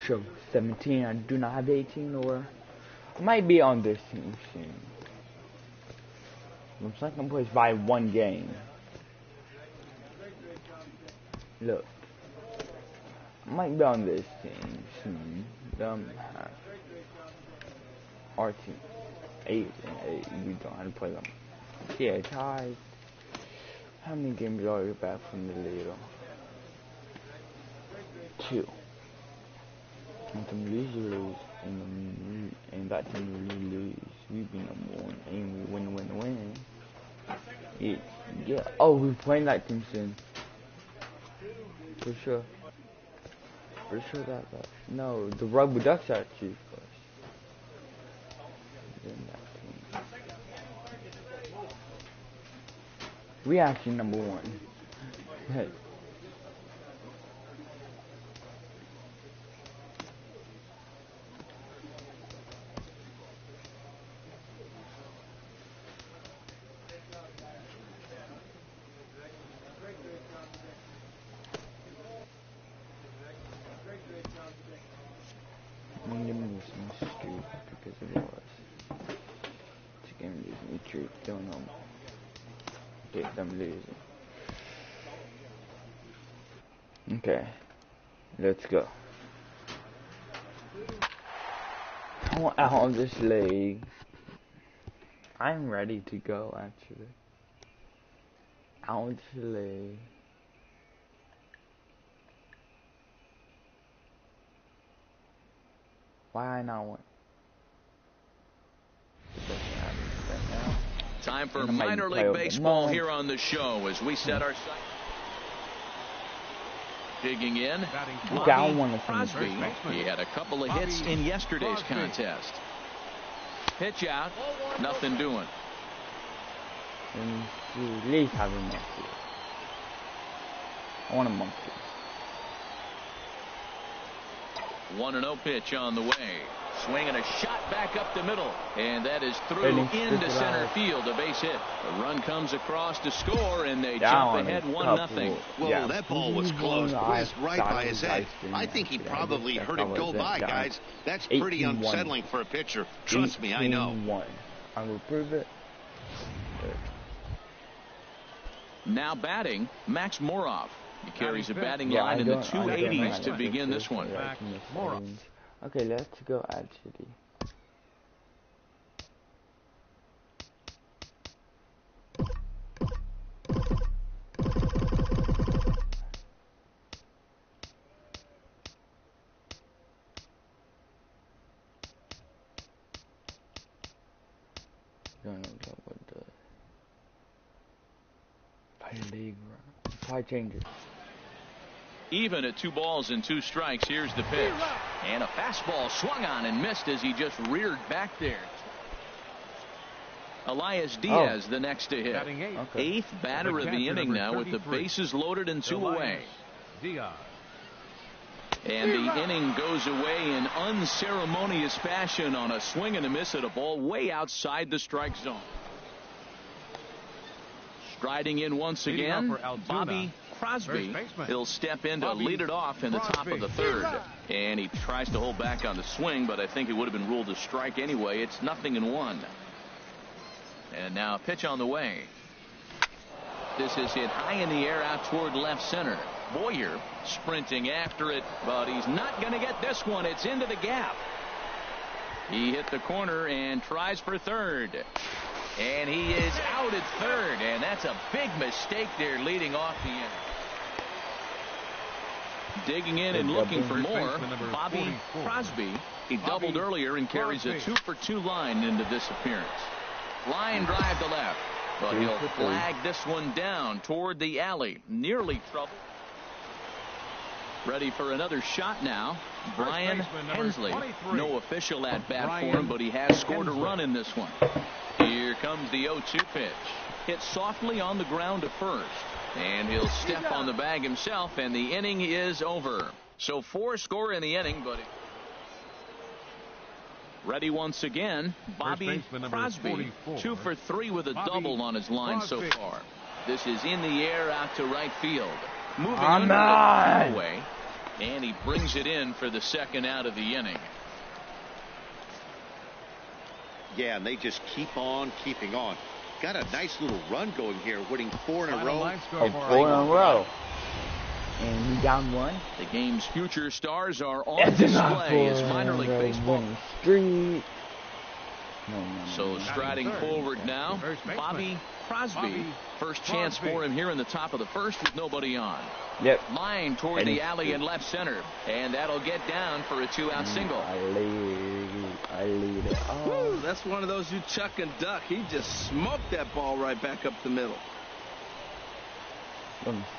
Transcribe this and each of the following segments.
show 17. I do not have 18, or I might be on this team soon. I'm second place by 1 game. Look, I might be on this team soon. Our team 8 and 8. We don't have to play them. Yeah, ties. How many games are you back from the leader? 2. And some lose, and that team lose. We be number 1, and we win. Yeah. Oh, we're playing that team soon. For sure. That. No, the Rugby Ducks actually first. Then that team. We actually number 1. Hey. Because it was. This game gives me truth, don't know. Get them losing. Okay, let's go. I want out of this league. I'm ready to go actually. Out of the league. Why I not want? Time for minor league baseball here on the show as we set our sights. Digging in, Bobby Crosby. He had a couple of hits in yesterday's contest. Pitch out, nothing doing. At least have a monkey. I want a monkey. 1-0 pitch on the way. Swing and a shot back up the middle. And that is through into center field. A base hit. A run comes across to score, and they jump ahead 1-0. Well, that ball was close. Whizzed right by his head. I think he probably heard it go by, guys. That's pretty unsettling for a pitcher. Trust me, I know. I will prove it. Now batting, Max Moroff. He carries a batting line in the 280s to begin this one. Okay, let's go actually. Gonna go with the Fire League run. Fire changes. Even at 2 balls and 2 strikes, here's the pitch. And a fastball swung on and missed as he just reared back there. Elias Diaz the next to hit. Okay. 8th batter of the inning now with the bases loaded and 2 away. And the inning goes away in unceremonious fashion on a swing and a miss at a ball way outside the strike zone. Striding in once again, Bobby Crosby. He'll step in to lead it off in the top of the 3rd. And he tries to hold back on the swing, but I think it would have been ruled a strike anyway. It's 0-1. And now a pitch on the way. This is hit high in the air out toward left center. Boyer sprinting after it, but he's not going to get this one. It's into the gap. He hit the corner and tries for 3rd. And he is out at 3rd, and that's a big mistake there leading off the inning. Digging in and looking for more, Bobby Crosby. He doubled earlier and carries a 2-for-2 line into this appearance. Line drive to left, but he'll flag this one down toward the alley. Nearly trouble. Ready for another shot now. Brian Hensley. No official at bat for him, but he has scored a run in this one. Here comes the 0-2 pitch. Hit softly on the ground to first. And he'll step on the bag himself, and the inning is over. So 4 score in the inning, but ready once again, Bobby Crosby. 2 for 3 with a double on his line so far. This is in the air out to right field. Moving under the away. And he brings it in for the second out of the inning. Yeah, and they just keep on keeping on. Got a nice little run going here, winning 4 in a row. And 4 in a row. And we down 1. The game's future stars are on display as minor league baseball. Streak. So striding forward now, Bobby Crosby. First chance for him here in the top of the first with nobody on. Yep. Line toward the alley in left center. And that'll get down for a 2-out single. I lead it. Oh. That's one of those you chuck and duck. He just smoked that ball right back up the middle.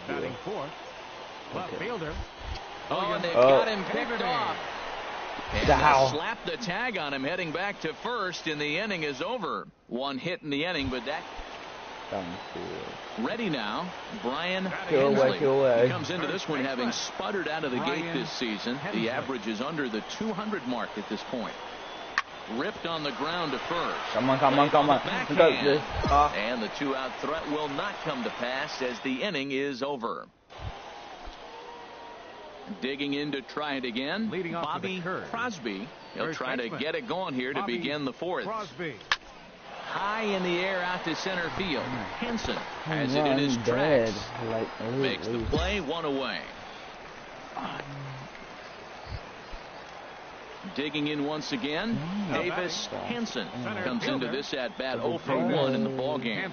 Batting fourth. Left fielder. Oh, and they've got him picked off. And Dow. Slap the tag on him heading back to first, and the inning is over. 1 hit in the inning, but that... Ready now, Brian Hensley. He comes into this one having sputtered out of the gate this season. The average is under the 200 mark at this point. Ripped on the ground to first. Come on. And the 2-out threat will not come to pass as the inning is over. Digging in to try it again, Bobby Crosby. He'll try to get it going here to begin the fourth. High in the air out to center field. Henson has it in his tracks. Makes the play, 1 away. Digging in once again, Davis Henson comes into this at bat 0 for 1 in the ballgame.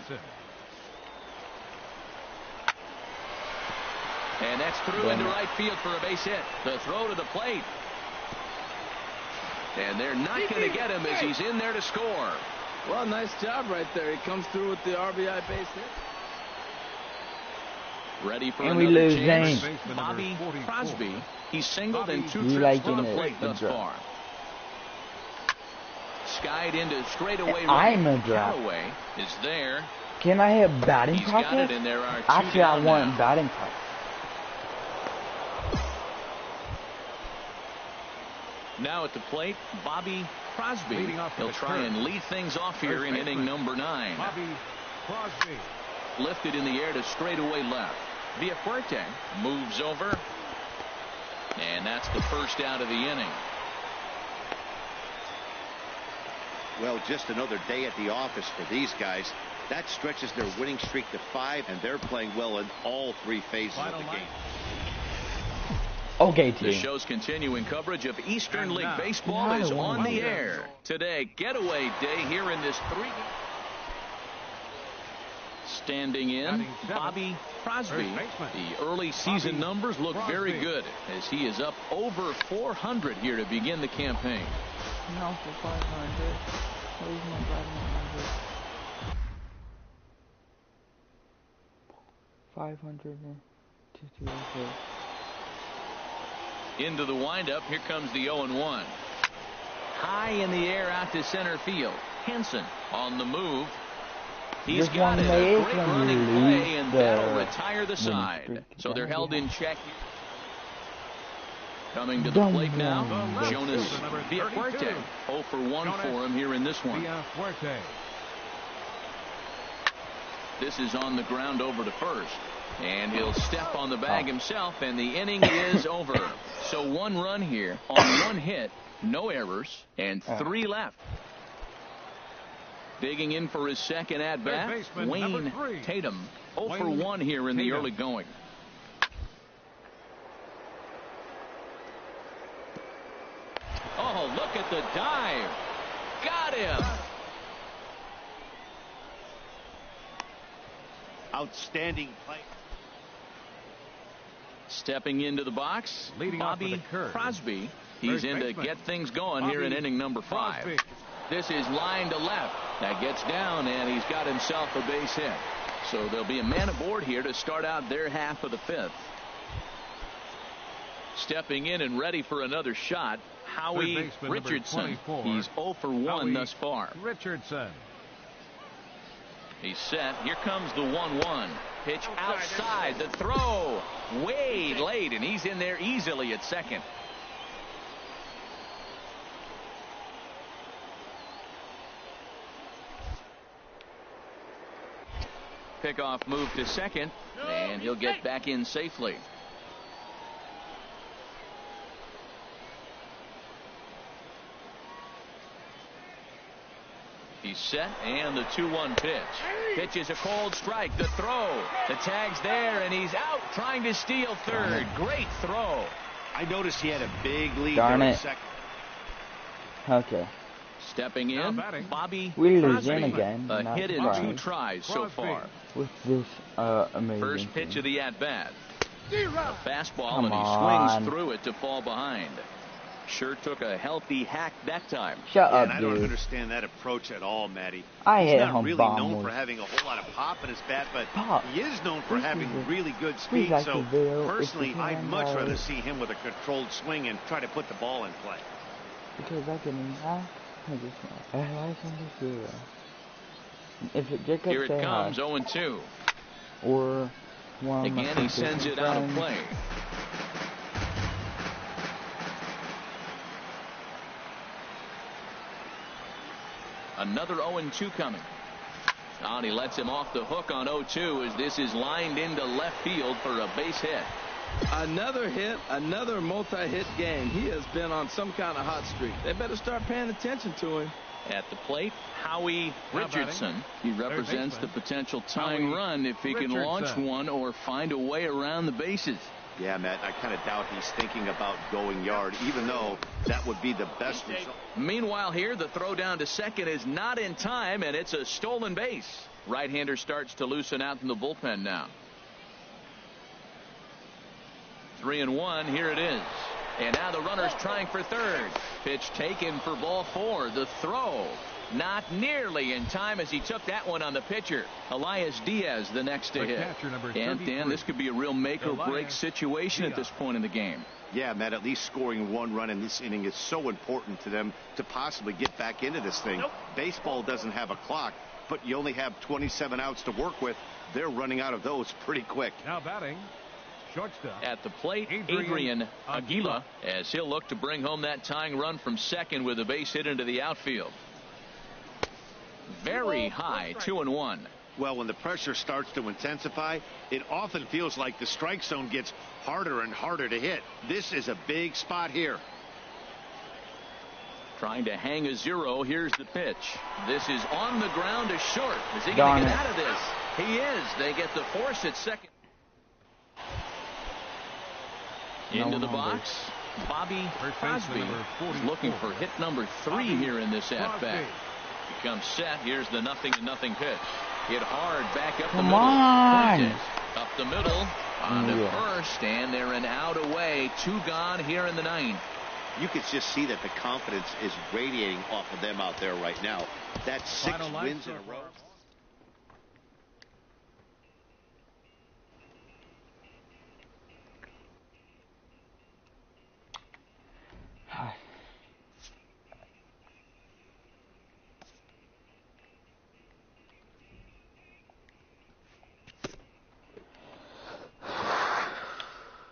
And that's through into right field for a base hit. The throw to the plate. And they're not going to get him as he's in there to score. Well, nice job right there. He comes through with the RBI base hit. Ready for and another chance. Bobby Crosby. He's singled and 2 trips to the plate thus far. Skied into straightaway right. Callaway is there. Can I have batting practice? Got it, and there are 2 Actually, I want now. batting practice. Now at the plate, Bobby Crosby. He'll try and lead things off here in inning number 9. Bobby Crosby. Lifted in the air to straightaway left. Villafuerte moves over. And that's the first out of the inning. Well, just another day at the office for these guys. That stretches their winning streak to 5, and they're playing well in all 3 phases of the game. Okay, team. The show's continuing coverage of Eastern League Baseball is on the air. Today, getaway day here in this 3. Standing in, Bobby Crosby. The early season numbers look very good as he is up over 400 here to begin the campaign. No, for 500. Where's my batting 500? 500. Into the windup. Here comes the 0-1. High in the air out to center field. Henson on the move. He's got it. A great running play, and that'll retire the side. So they're held in check. Coming to the plate now, Jonas Villafuerte. 0 for 1 for him here in this one. This is on the ground over to first. And he'll step on the bag himself, and the inning is over. So 1 run here on 1 hit, no errors, and 3 left. Digging in for his second at-bat, Wayne Tatum. 0 for 1 here in the early going. Oh, look at the dive. Got him. Outstanding play. Stepping into the box, Bobby Crosby. He's in to get things going here in inning number 5. This is line to left. That gets down, and he's got himself a base hit. So there'll be a man aboard here to start out their half of the 5th. Stepping in and ready for another shot, Howie Richardson. He's 0 for 1 thus far. Richardson. He's set. Here comes the 1-1. Pitch outside. The throw way late, and he's in there easily at second. Pickoff move to second, and he'll get back in safely. He's set, and the 2-1 pitch. Pitch is a cold strike. The throw. The tag's there, and he's out trying to steal third. Great throw. I noticed he had a big lead Darn there in it. second. Okay. Stepping in, Bobby We lose Crosby. again. A Not hit in surprised. 2 tries so far. With this amazing First pitch team. of the at-bat. A fastball, Come and he on. swings through it to fall behind. Sure took a healthy hack that time. Shut Yeah, up, and I don't dude. understand that approach at all, Matty. I He's hit not home really bomb known was- for having a whole lot of pop in his bat, but Pop. he is known for This having is a- really good this speed. like So a veil. personally, It's a I'd much hand rather out. see him with a controlled swing and try to put the ball in play. Because I just zero. If it Jacob Here it say comes, hi, 0-2. or one of my Again, he sends it out of friends, play. Another 0-2 coming. Oh, and he lets him off the hook on 0-2 as this is lined into left field for a base hit. Another hit, another multi-hit game. He has been on some kind of hot streak. They better start paying attention to him. At the plate, Howie Richardson. He represents the potential tying run if he can launch one or find a way around the bases. Yeah, Matt, I kind of doubt he's thinking about going yard, even though that would be the best result. Meanwhile, here, the throw down to second is not in time, and it's a stolen base. Right-hander starts to loosen out in the bullpen now. 3-1, here it is. And now the runner's trying for third. Pitch taken for ball 4. The throw not nearly in time as he took that one on the pitcher. Elias Diaz the next to hit. And Dan, this could be a real make or break situation at this point in the game. Yeah, Matt, at least scoring 1 run in this inning is so important to them to possibly get back into this thing. Baseball doesn't have a clock, but you only have 27 outs to work with. They're running out of those pretty quick. Now batting, shortstop. At the plate, Adrian Aguila, as he'll look to bring home that tying run from second with a base hit into the outfield. Very high, 2-1. Well, when the pressure starts to intensify, it often feels like the strike zone gets harder and harder to hit. This is a big spot here. Trying to hang a 0. Here's the pitch. This is on the ground to short. Is he going to get out of this? He is. They get the force at second. Into the box, Bobby Crosby is looking for hit number 3 here in this at-bat. He comes set. Here's the 0-0 pitch. Hit hard back up the middle. on. Up the middle on the first, and they're an out away. 2 gone here in the 9th. You could just see that the confidence is radiating off of them out there right now. That's 6 wins in a row.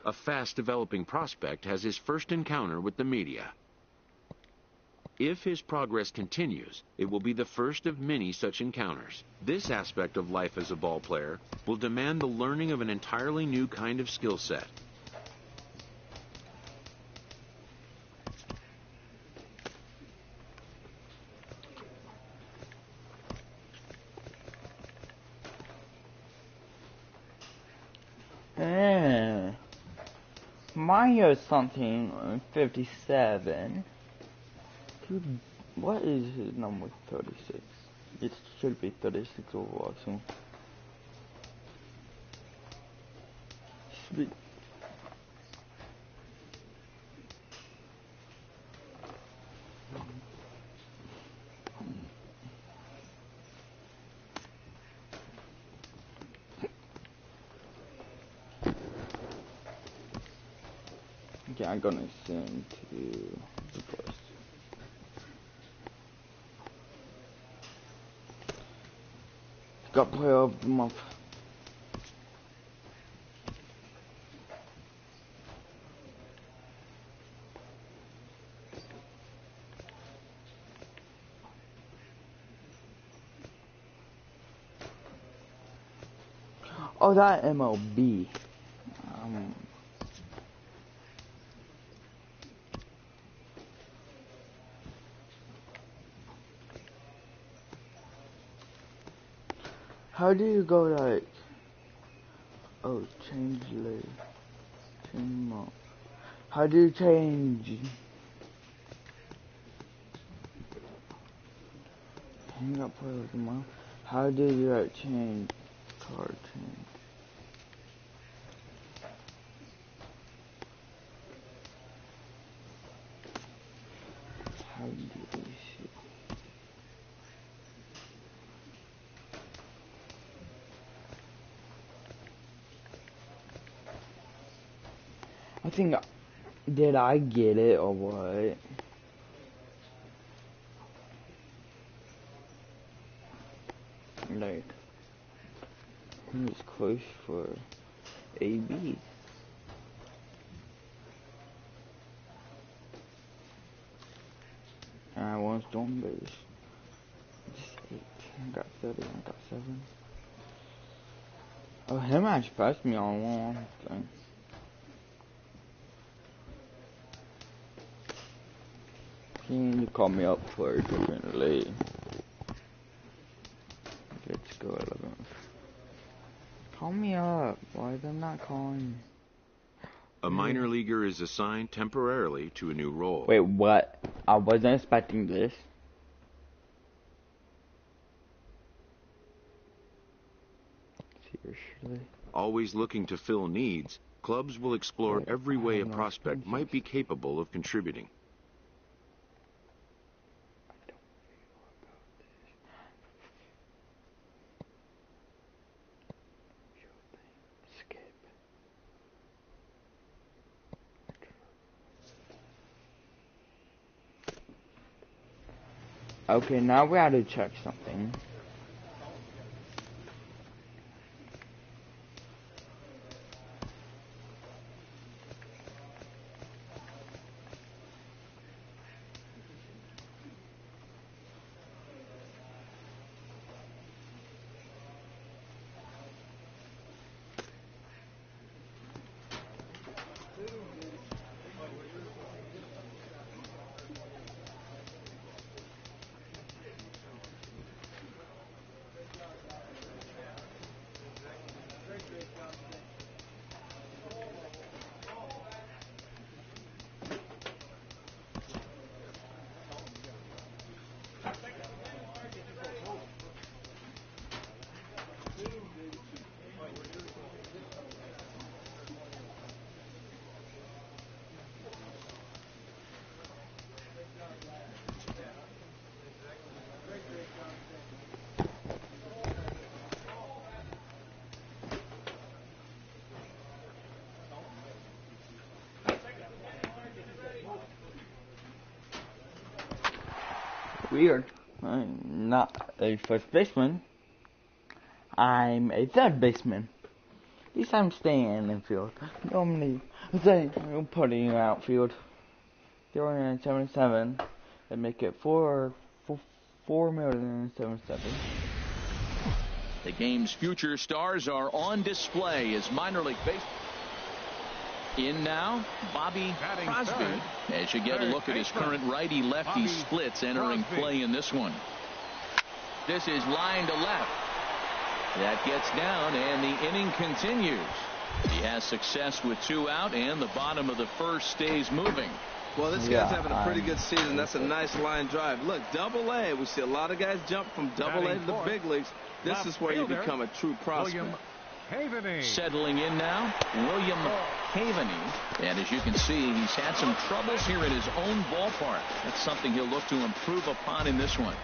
A fast-developing prospect has his first encounter with the media. If his progress continues, it will be the first of many such encounters. This aspect of life as a ball player will demand the learning of an entirely new kind of skill set. Mario something 57. Dude, what is his number 36? It should be 36 overall soon. Should be. Okay, I'm gonna send to the post. Got player of the month. Oh, that MLB. How do you go like? Oh, change lane. Change mode. How do you change? Hang up for the mom. How do you like change? Card change. How do we see? I think, did I get it or what? Like, he was close for AB. And I was doing base. Just 8. I got 30, I got 7. Oh, him actually passed me on one thing. He need to call me up for a different league. Let's go 11. Call me up. Why they're not calling? A minor leaguer is assigned temporarily to a new role. Wait, what? I wasn't expecting this. Seriously? Always looking to fill needs, clubs will explore every way a prospect might be capable of contributing. Okay, now we have to check something. Weird. I'm not a first baseman. I'm a third baseman. At least I'm staying in infield. Normally, I'm putting you outfield. 0.77 and make it 4,077. The game's future stars are on display as minor league baseball. In now, Bobby Crosby, as you get a look at his current righty-lefty splits entering play in this one. This is line to left. That gets down, and the inning continues. He has success with 2 out, and the bottom of the first stays moving. Well, this guy's having a pretty good season. That's a nice line drive. Look, Double-A. We see a lot of guys jump from Double-A to the big leagues. This is where you become a true prospect. Settling in now, William Haveney. And as you can see, he's had some troubles here in his own ballpark. That's something he'll look to improve upon in this one.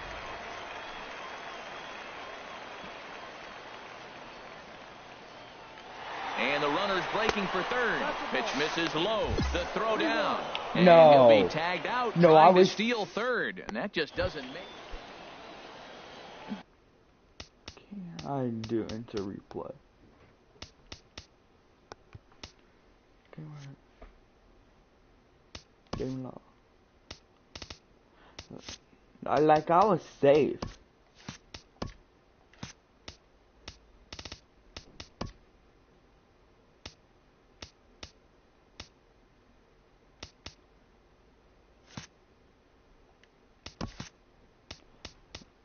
And the runner's breaking for third. Pitch misses low. The throw down. And he'll be tagged out trying to steal third. And that just doesn't make... I do into replay. Game log. I was safe.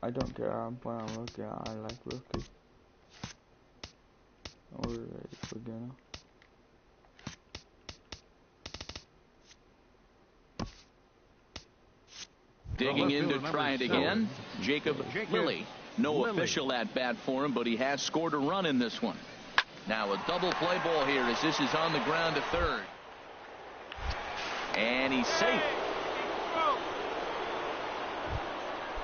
I don't care what I'm looking at. I like rookie. again. Digging in to try it again. Jacob Lilly. No official at bat for him, but he has scored a run in this one. Now a double play ball here as this is on the ground to third. And he's safe.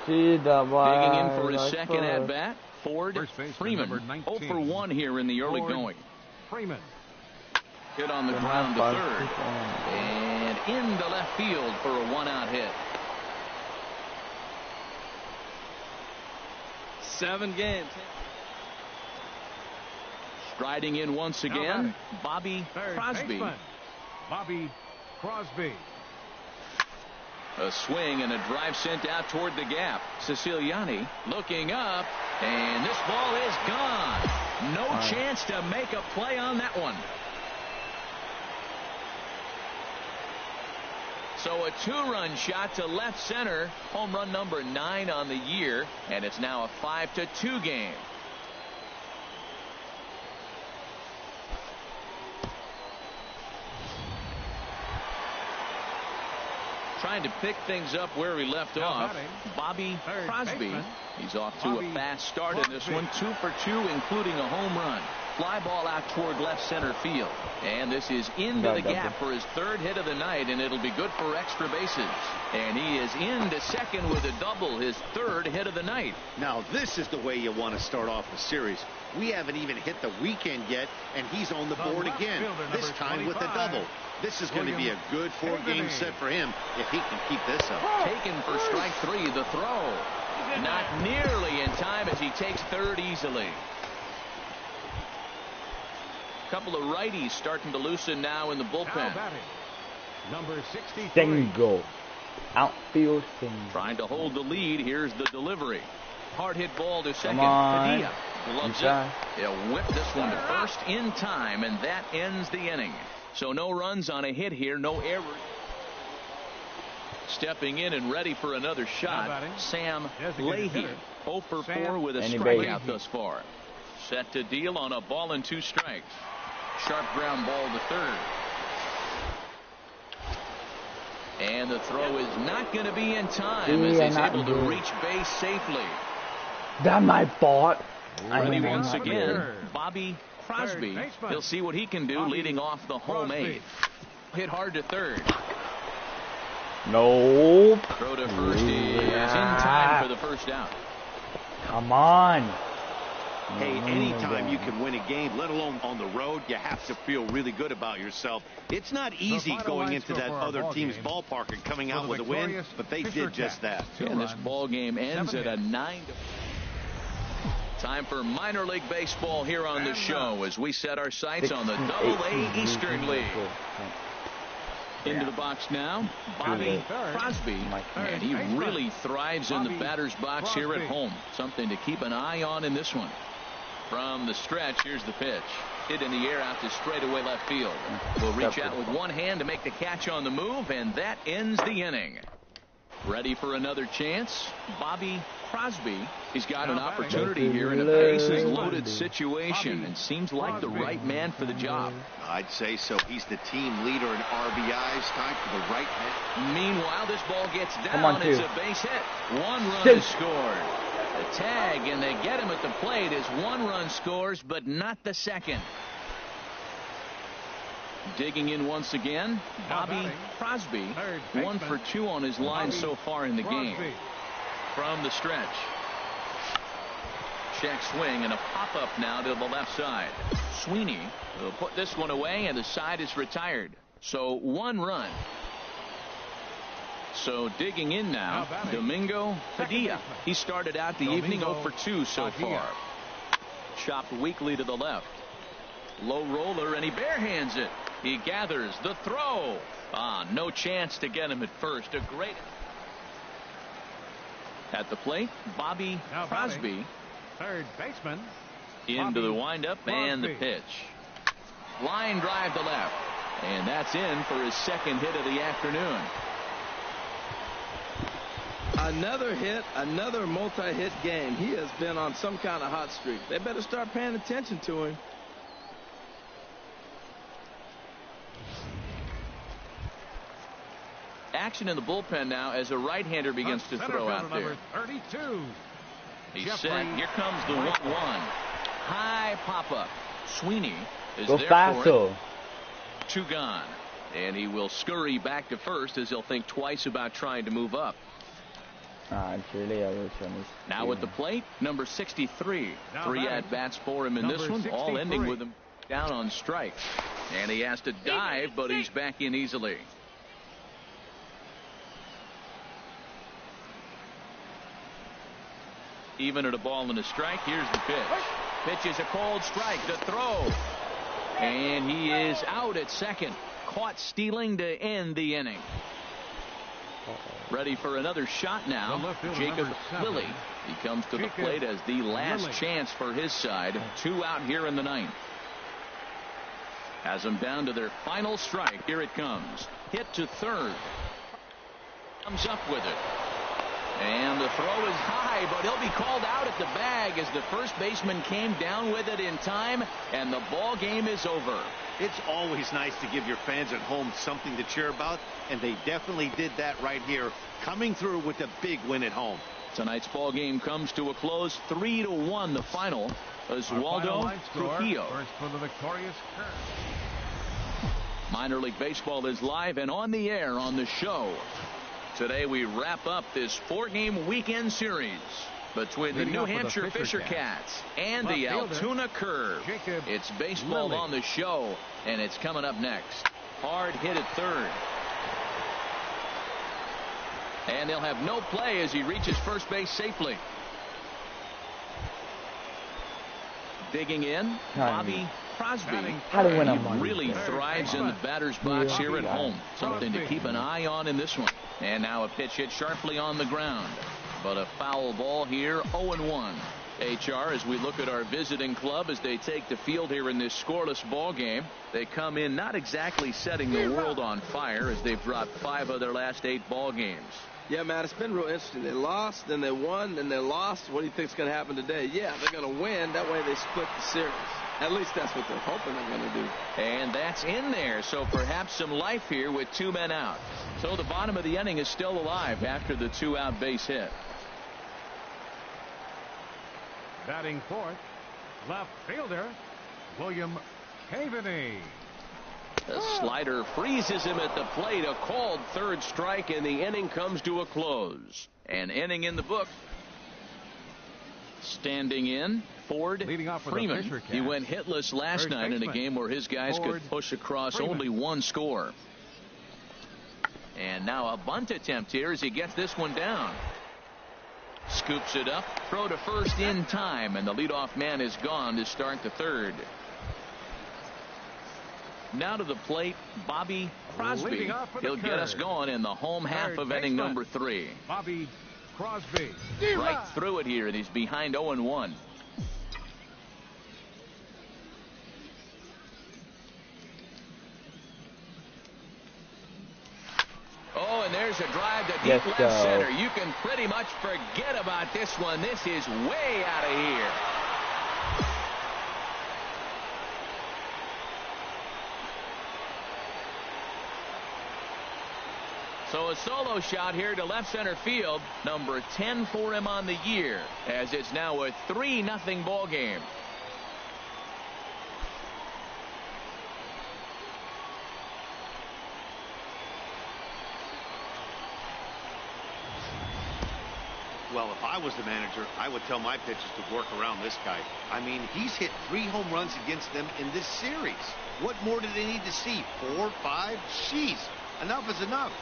Digging in for his second at bat. Ford Freeman. 0 for 1 here in the early going. Freeman. Hit on the ground to third. And into left field for a 1-out hit. 7 games. Striding in once again, Bobby Crosby. Bobby Crosby. A swing and a drive sent out toward the gap. Siciliani looking up, and this ball is gone. No chance to make a play on that one. So a 2-run shot to left center. Home run number 9 on the year, and it's now a 5-2 game. Trying to pick things up where he left off. Bobby Crosby. He's off to a fast start in this one. 2 for 2, including a home run. Fly ball out toward left center field. And this is into the gap for his 3rd hit of the night, and it'll be good for extra bases. And he is into second with a double, his 3rd hit of the night. Now this is the way you want to start off a series. We haven't even hit the weekend yet, and he's on the board again, this time with a double. This is going to be a good 4-game set for him if he can keep this up. Taken for strike 3, the throw. Not nearly in time as he takes third easily. Couple of righties starting to loosen now in the bullpen. Number 63. Single. Outfield single. Trying to hold the lead. Here's the delivery. Hard hit ball to second. Come on. Padilla loves it. He'll whip this one to first in time, and that ends the inning. So no runs on a hit here, no error. Stepping in and ready for another shot, Sam Leahy. 0 for 4 with a strikeout thus far. Set to deal on a ball and 2 strikes. Sharp ground ball to third. And the throw is not going to be in time as he's able to reach base safely. That's my fault. Ready once again, Bobby Crosby. He'll see what he can do leading off the home 8th. Hit hard to third. Nope. Throw to first is in time for the first out. Come on. Hey, anytime you can win a game, let alone on the road, you have to feel really good about yourself. It's not easy going into that other team's ballpark and coming out with a win, but they did just that. And this ball game ends at a 9. Time for minor league baseball here on the show as we set our sights on the Double-A Eastern League. Into the box now, Bobby Crosby, and he really thrives in the batter's box here at home. Something to keep an eye on in this one. From the stretch, here's the pitch. Hit in the air out to straightaway left field. Will reach out with one hand to make the catch on the move, and that ends the inning. Ready for another chance, Bobby Crosby. He's got an opportunity here in a bases-loaded situation and seems like the right man for the job. I'd say so. He's the team leader in RBIs. Time for the right man. Meanwhile, this ball gets down. It's a base hit. 1 run is scored. The tag, and they get him at the plate as 1 run scores, but not the second. Digging in once again, Bobby Crosby. 1 for 2 on his line so far in the game. From the stretch. Check swing and a pop-up now to the left side. Sweeney will put this one away, and the side is retired. So 1 run. So digging in now, Domingo Padilla. He started out the evening 0 for 2 so far. Chopped weakly to the left. Low roller, and he barehands it. He gathers the throw. No chance to get him at first. A great. At the plate, Bobby Crosby. Third baseman. Into the windup and the pitch. Line drive to left. And that's in for his second hit of the afternoon. Another hit, another multi-hit game. He has been on some kind of hot streak. They better start paying attention to him. action in the bullpen now as a right-hander begins to throw out there. 32. He's set. Here comes the 1-1. High pop-up. Sweeney is Go there faster. for it. 2 gone. And he will scurry back to first as he'll think twice about trying to move up. Now at the plate, number 63. 3 at-bats for him in this one, all ending with him down on strikes. And he has to dive, but he's back in easily. Even at a ball and a strike, here's the pitch. Pitch is a cold strike. The throw. And he is out at second. Caught stealing to end the inning. Ready for another shot now. Jacob Lilly. He comes to the plate as the last chance for his side. 2 out here in the 9th. Has them down to their final strike. Here it comes. Hit to third. Comes up with it. And the throw is high, but he'll be called out at the bag as the first baseman came down with it in time, and the ball game is over. It's always nice to give your fans at home something to cheer about, and they definitely did that right here, coming through with a big win at home. Tonight's ball game comes to a close, 3-1 the final. Oswaldo Trujillo. First for the victorious Kern. Minor League Baseball is live and on the air on the show. Today we wrap up this 4-game weekend series between the New Hampshire Fisher Cats and the Altoona Curve. It's baseball on the show, and it's coming up next. Hard hit at third. And they'll have no play as he reaches first base safely. Digging in, Bobby Crosby. He really thrives in the batter's box here at home. Something to keep an eye on in this one. And now a pitch hit sharply on the ground. But a foul ball here, 0-1. HR, as we look at our visiting club as they take the field here in this scoreless ball game, they come in not exactly setting the world on fire as they've dropped 5 of their last 8 ball games. Yeah, Matt, it's been real interesting. They lost, then they won, then they lost. What do you think's going to happen today? Yeah, they're going to win. That way they split the series. At least that's what they're hoping they're going to do. And that's in there, so perhaps some life here with 2 men out. So the bottom of the inning is still alive after the 2-out base hit. Batting fourth, left fielder, William Caveney. The slider freezes him at the plate. A called third strike, and the inning comes to a close. An inning in the book. Standing in, Ford Freeman. He went hitless last night in a game where his guys could push across only 1 score. And now a bunt attempt here as he gets this one down. Scoops it up, throw to first in time, and the leadoff man is gone to start the third. Now to the plate, Bobby Crosby. He'll get us going in the home half of inning number 3. Bobby Crosby. Right through it here, and he's behind 0-1. Oh, and there's a drive to deep left center. You can pretty much forget about this one. This is way out of here. So a solo shot here to left center field, number 10 for him on the year, as it's now a 3-0 ball game. Well, if I was the manager, I would tell my pitchers to work around this guy. I mean, he's hit 3 home runs against them in this series. What more do they need to see? 4, 5? Jeez, enough is enough.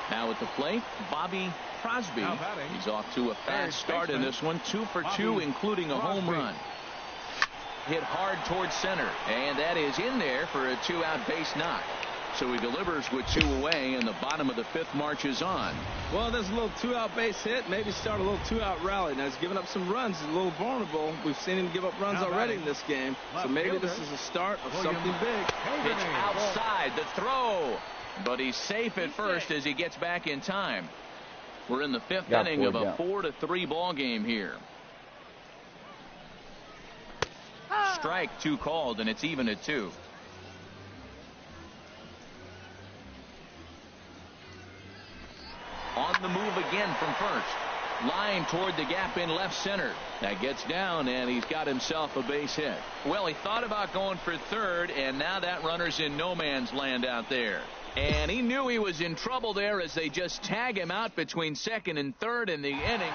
Now at the plate, Bobby Crosby. He's off to a fast start in this one. 2 for 2, including a home run. Hit hard towards center, and that is in there for a 2-out base knock. So he delivers with 2 away, and the bottom of the 5th marches on. Well, there's a little 2-out base hit. Maybe start a little 2-out rally. Now, he's giving up some runs. He's a little vulnerable. We've seen him give up runs already in this game. So maybe this is a start of something big. Pitch outside, the throw. But he's safe at first as he gets back in time. We're in the 5th inning of a 4-3 ball game here. strike, 2 called, and it's even at 2. On the move again from first. Line toward the gap in left center. That gets down, and he's got himself a base hit. Well, he thought about going for third, and now that runner's in no man's land out there. And he knew he was in trouble there as they just tag him out between second and third in the inning.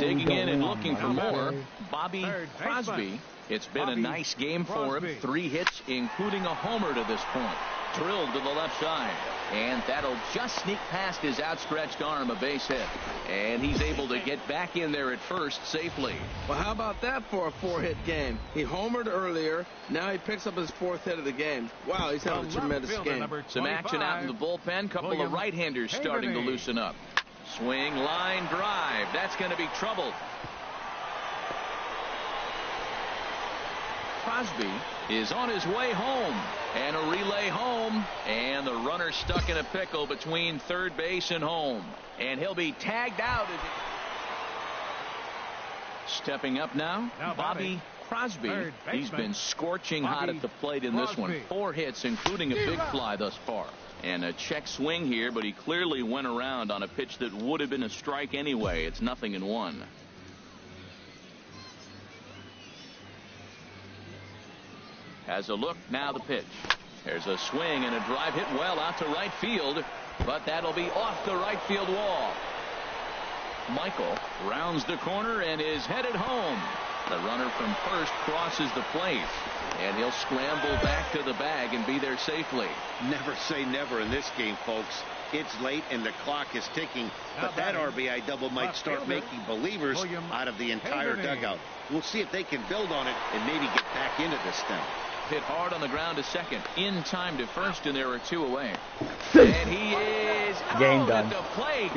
Digging in and looking for more, Bobby Crosby. It's been a nice game for him. 3 hits, including a homer to this point. Drilled to the left side. And that'll just sneak past his outstretched arm, a base hit. And he's able to get back in there at first safely. Well, how about that for a 4-hit game? He homered earlier. Now he picks up his 4th hit of the game. Wow, he's having a tremendous game. Some action out in the bullpen. Couple of right-handers starting to loosen up. Swing, line, drive. That's going to be trouble. Crosby is on his way home, and a relay home, and the runner stuck in a pickle between third base and home, and he'll be tagged out. Stepping up now Bobby Crosby. He's been scorching hot at the plate in this one. 4 hits, including a big fly thus far. And a check swing here, but he clearly went around on a pitch that would have been a strike anyway. It's 0-1. Has a look, now the pitch. There's a swing and a drive hit well out to right field, but that'll be off the right field wall. Michael rounds the corner and is headed home. The runner from first crosses the plate, and he'll scramble back to the bag and be there safely. Never say never in this game, folks. It's late and the clock is ticking, but that RBI double might start making believers out of the entire dugout. We'll see if they can build on it and maybe get back into this thing. Hit hard on the ground to second. In time to first, and there are 2 away. And he is out at the plate,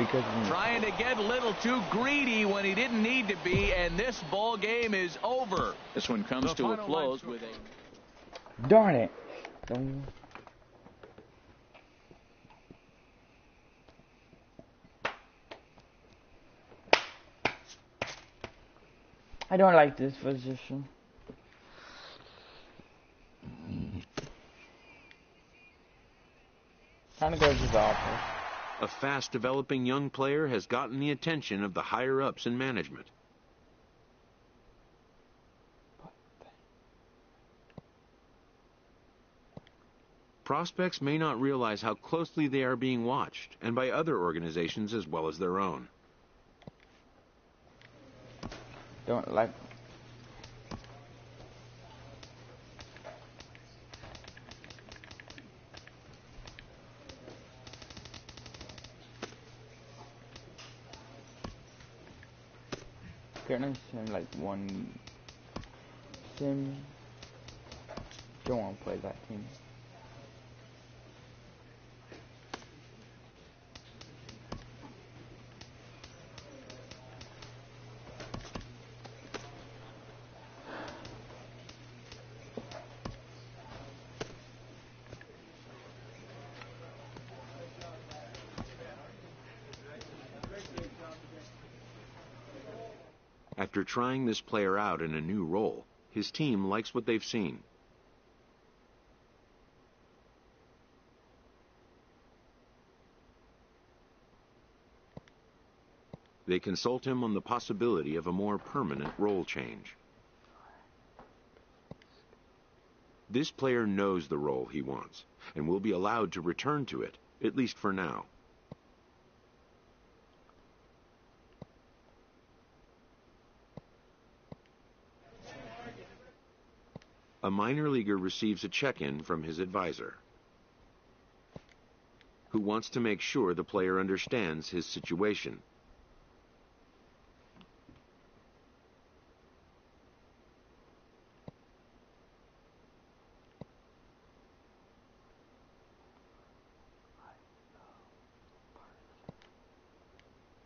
trying to get a little too greedy when he didn't need to be, and this ball game is over. This one comes to a close with a... Darn it. I don't like this position. Kind of goes to the office. A fast-developing young player has gotten the attention of the higher-ups in management. Prospects may not realize how closely they are being watched, and by other organizations as well as their own. Don't like. Can I send like one sim? Don't want to play that team. After trying this player out in a new role, his team likes what they've seen. They consult him on the possibility of a more permanent role change. This player knows the role he wants and will be allowed to return to it, at least for now. A minor leaguer receives a check-in from his advisor, who wants to make sure the player understands his situation.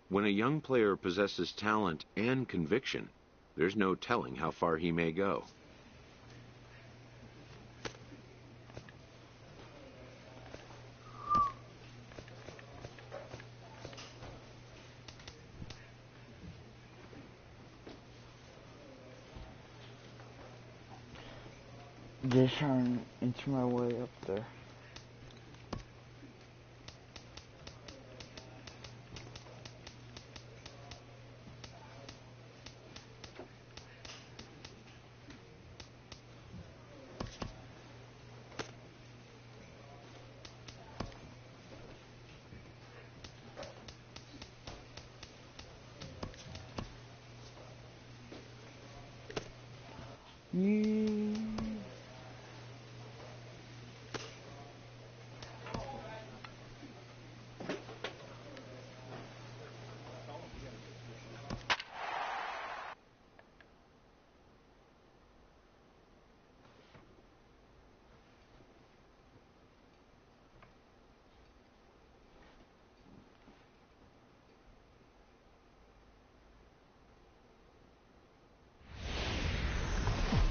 When a young player possesses talent and conviction, there's no telling how far he may go. Just trying to inch my way up there.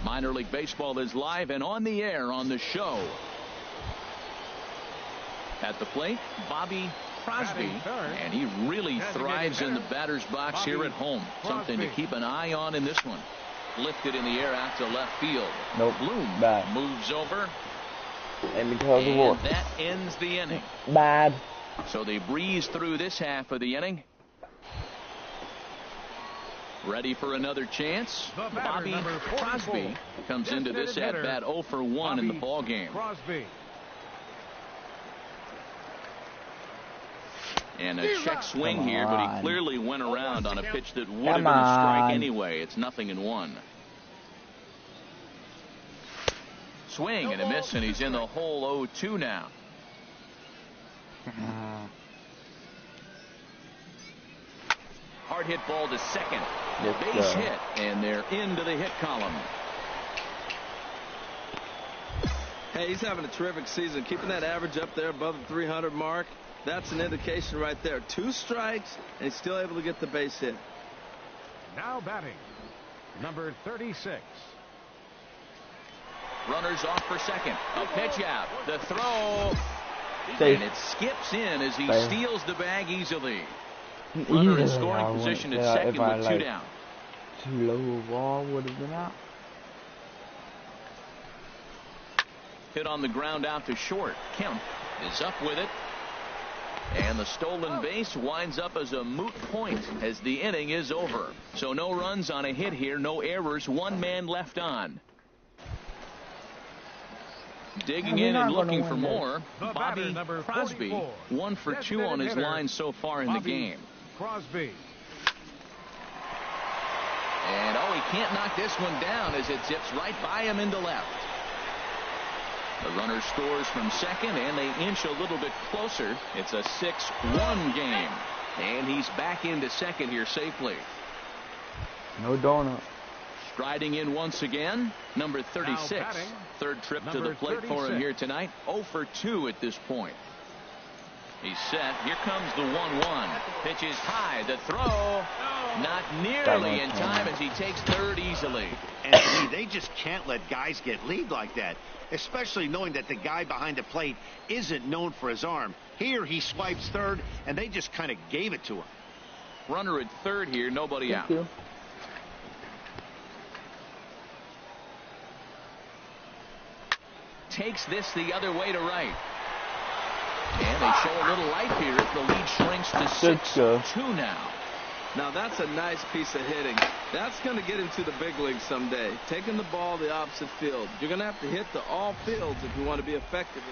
Minor League Baseball is live and on the air on the show. At the plate, Bobby Crosby, and he really thrives in the batter's box here at home. Something to keep an eye on in this one. Lifted in the air out to left field. Nope. Bloom Bad. moves over. And because of what? That ends the inning. Bad. So they breeze through this half of the inning. Ready for another chance. Bobby Crosby comes into this at bat 0 for 1 in the ball game. Crosby. And a check swing here, but he clearly went around on a pitch that would have been a strike anyway. It's 0-1. Swing and a miss, and he's in the hole 0-2 now. Hard hit ball to second. Base hit, and they're into the hit column. Hey, he's having a terrific season. Keeping that average up there above the 300 mark, that's an indication right there. 2 strikes, and he's still able to get the base hit. Now batting, number 36. Runners off for second. A pitch out. The throw. Safe. And it skips in as he steals the bag easily. Runner Runner in scoring position at second with 2 down. Too low ball would have been out. Hit on the ground out to short. Kemp is up with it. And the stolen base winds up as a moot point as the inning is over. So no runs on a hit here, no errors, 1 man left on. Digging in and looking for more, Bobby Crosby, 1 for 2 on his line so far in the game. Crosby. And he can't knock this one down as it zips right by him into left. The runner scores from second, and they inch a little bit closer. It's a 6-1 game. And he's back into second here safely. No donut. Striding in once again, number 36. Third trip to the plate for him here tonight. 0 for 2 at this point. He's set. Here comes the 1-1. Pitch is high. The throw. Not nearly in time as he takes third easily. And see, they just can't let guys get lead like that, especially knowing that the guy behind the plate isn't known for his arm. Here he swipes third, and they just kind of gave it to him. Runner at third here, nobody out. Takes this the other way to right. And they show a little life here as the lead shrinks to 6-2 now. Now that's a nice piece of hitting. That's going to get him to the big leagues someday. Taking the ball the opposite field. You're going to have to hit to all fields if you want to be effective.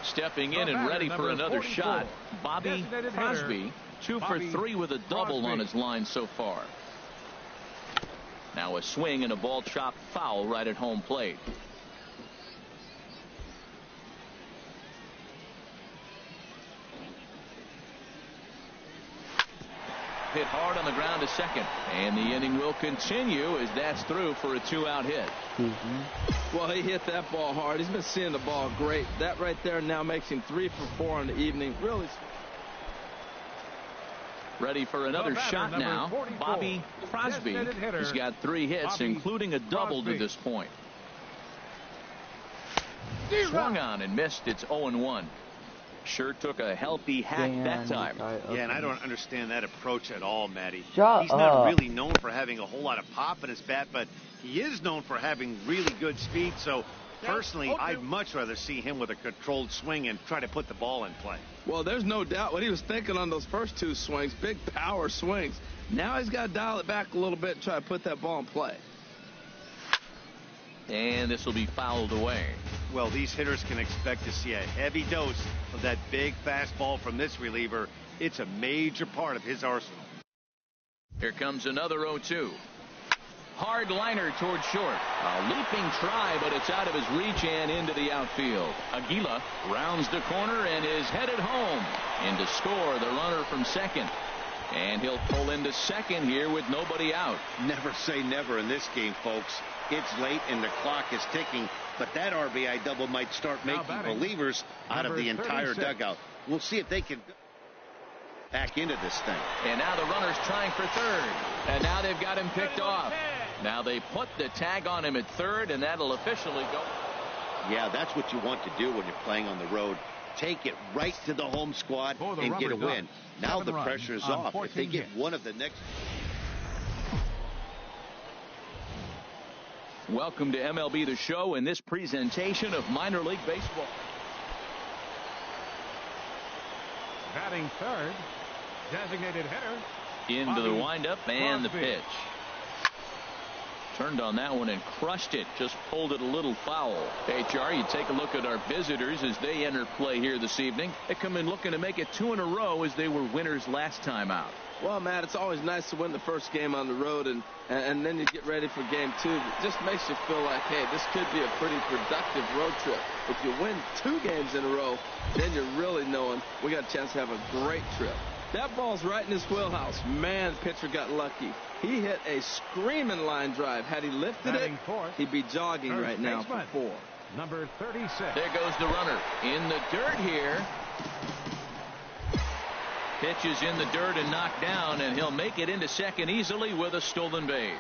Stepping in and ready for another shot, Bobby Crosby, 2 for 3 with a double on his line so far. Now a swing and a ball chopped foul right at home plate. Hit hard on the ground to second, and the inning will continue as that's through for a 2-out hit. Well, he hit that ball hard. He's been seeing the ball great. That right there now makes him 3 for 4 in the evening. Really. Ready for another shot now. 44. Bobby Crosby. He's got 3 hits, including a double to this point. Swung on and missed. It's 0-1. Sure took a healthy hack that time. Yeah, and I don't understand that approach at all, Matty. He's not really known for having a whole lot of pop in his bat, but He is known for having really good speed, so personally, I'd much rather see him with a controlled swing and try to put the ball in play. Well, there's no doubt what he was thinking on those first two swings, big power swings. Now he's got to dial it back a little bit and try to put that ball in play. And this will be fouled away. Well, these hitters can expect to see a heavy dose of that big fastball from this reliever. It's a major part of his arsenal. Here comes another 0-2. Hard liner toward short. A leaping try, but it's out of his reach and into the outfield. Aguila rounds the corner and is headed home. In to score the runner from second. And he'll pull into second here with nobody out. Never say never in this game, folks. It's late and the clock is ticking, but that RBI double might start making believers out of the entire dugout. We'll see if they can back into this thing. And now the runner's trying for third. And now they've got him picked off. Now they put the tag on him at third, and that'll officially go. Yeah, that's what you want to do when you're playing on the road. Take it right to the home squad and get a win. Now the pressure is off. If they get one of the next... Welcome to MLB The Show and this presentation of minor league baseball. Batting third, designated hitter. Into the windup and the pitch. Turned on that one and crushed it. Just pulled it a little foul. Hey, Char, you take a look at our visitors as they enter play here this evening. They come in looking to make it 2 in a row as they were winners last time out. Well, Matt, it's always nice to win the first game on the road, and then you get ready for game 2. It just makes you feel like, hey, this could be a pretty productive road trip. If you win 2 games in a row, then you're really knowing we got a chance to have a great trip. That ball's right in his wheelhouse. Man, the pitcher got lucky. He hit a screaming line drive. Had he lifted it, he'd be jogging right now for 4. Number 36. There goes the runner in the dirt here. Pitch is in the dirt and knocked down, and he'll make it into second easily with a stolen base.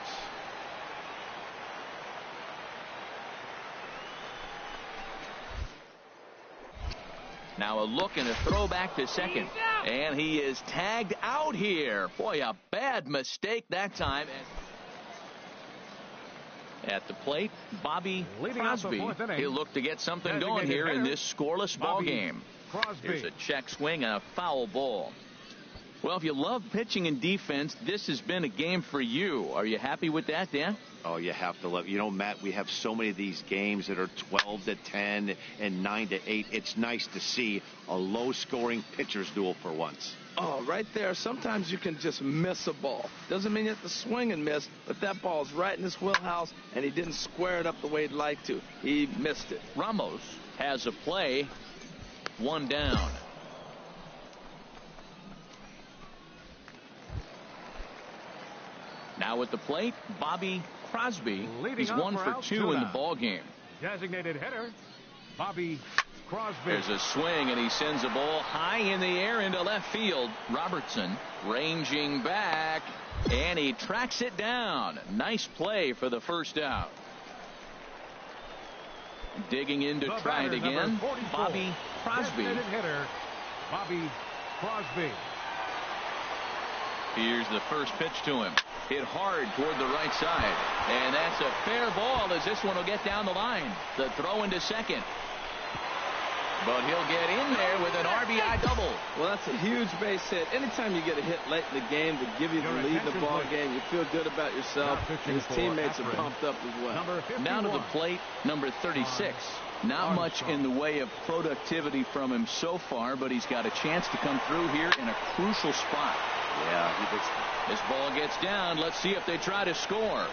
Now a look and a throw back to second. And he is tagged out here. Boy, a bad mistake that time. At the plate, Bobby Crosby. He'll look to get something going here in this scoreless ball game. Here's a check swing and a foul ball. Well, if you love pitching and defense, this has been a game for you. Are you happy with that, Dan? Oh, you have to love. You know, Matt, we have so many of these games that are 12-10 and 9-8. It's nice to see a low-scoring pitcher's duel for once. Oh, right there. Sometimes you can just miss a ball. Doesn't mean you have to swing and miss, but that ball's right in his wheelhouse, and he didn't square it up the way he'd like to. He missed it. Ramos has a play. 1 down. Now at the plate, Bobby Crosby. He's 1 for 2 in the ball game. Designated hitter, Bobby Crosby. There's a swing, and he sends a ball high in the air into left field. Robertson ranging back, and he tracks it down. Nice play for the first out. Digging in to try it again, Bobby Crosby. Designated hitter, Bobby Crosby. Here's the first pitch to him. Hit hard toward the right side. And that's a fair ball as this one will get down the line. The throw into second. But he'll get in there with an RBI double. Well, that's a huge base hit. Anytime you get a hit late in the game to give you the lead in the ball game, you feel good about yourself, and his teammates are pumped up as well. Now to the plate, number 36. Not much in the way of productivity from him so far, but he's got a chance to come through here in a crucial spot. Yeah, this ball gets down. Let's see if they try to score.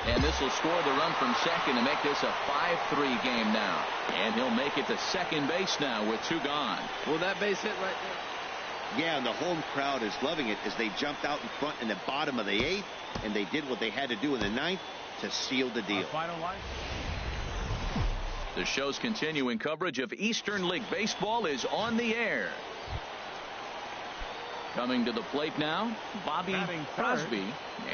And this will score the run from second to make this a 5-3 game now. And he'll make it to second base now with 2 gone. Well, that base hit right there. Yeah, and the home crowd is loving it as they jumped out in front in the bottom of the 8th, and they did what they had to do in the 9th to seal the deal. The show's continuing coverage of Eastern League Baseball is on the air. Coming to the plate now, Bobby Crosby,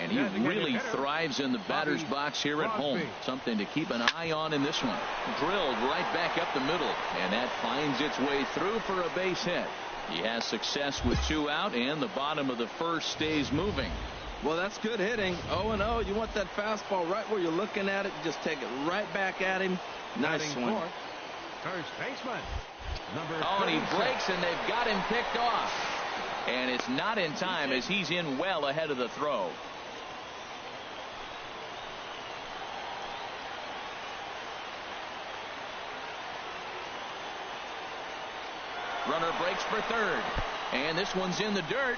and he really thrives in the batter's box here at home. Something to keep an eye on in this one. Drilled right back up the middle, and that finds its way through for a base hit. He has success with 2 out, and the bottom of the first stays moving. Well, that's good hitting. 0-0. You want that fastball right where you're looking at it. Just take it right back at him. Nice swing. First baseman. And he breaks, and they've got him picked off. And it's not in time as he's in well ahead of the throw. Runner breaks for third. And this one's in the dirt.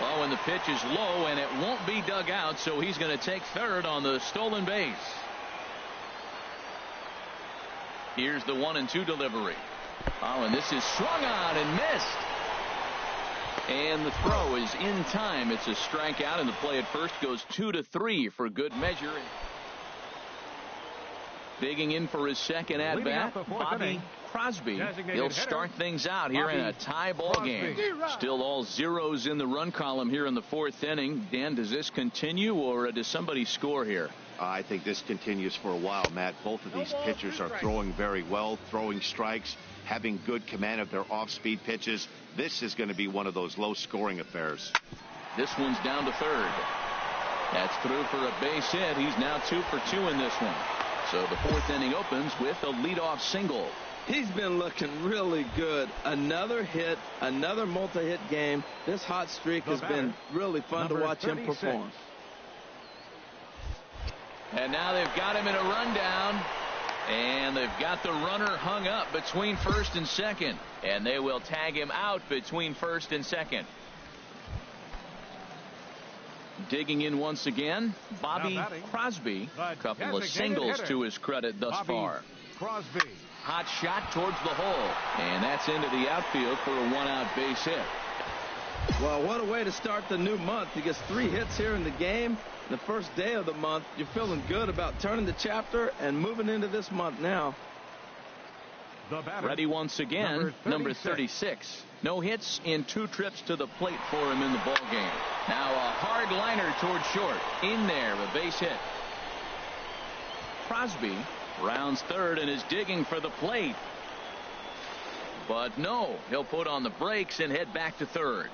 Oh, and the pitch is low, and it won't be dug out, so he's going to take third on the stolen base. Here's the 1-2 delivery. Oh, and this is swung on and missed. And the throw is in time. It's a strikeout, and the play at first goes 2-3 for good measure. Digging in for his second at-bat, Bobby Crosby. He'll start things out here in a tie ball game. Still all zeros in the run column here in the fourth inning. Dan, does this continue, or does somebody score here? I think this continues for a while, Matt. Both of these pitchers are throwing very well, throwing strikes, having good command of their off-speed pitches. This is going to be one of those low-scoring affairs. This one's down to third. That's through for a base hit. He's now 2 for 2 in this one. So the fourth inning opens with a leadoff single. He's been looking really good. Another hit, another multi-hit game. This hot streak has been really fun to watch him perform. And now they've got him in a rundown. And they've got the runner hung up between first and second. And they will tag him out between first and second. Digging in once again, Bobby Crosby. A couple of singles to his credit thus far. Crosby. Hot shot towards the hole. And that's into the outfield for a one-out base hit. Well, what a way to start the new month. He gets 3 hits here in the game. The first day of the month, you're feeling good about turning the chapter and moving into this month now. Ready once again, number 36. No hits in 2 trips to the plate for him in the ball game. Now a hard liner towards short. In there, a base hit. Crosby rounds third and is digging for the plate. But no, he'll put on the brakes and head back to third.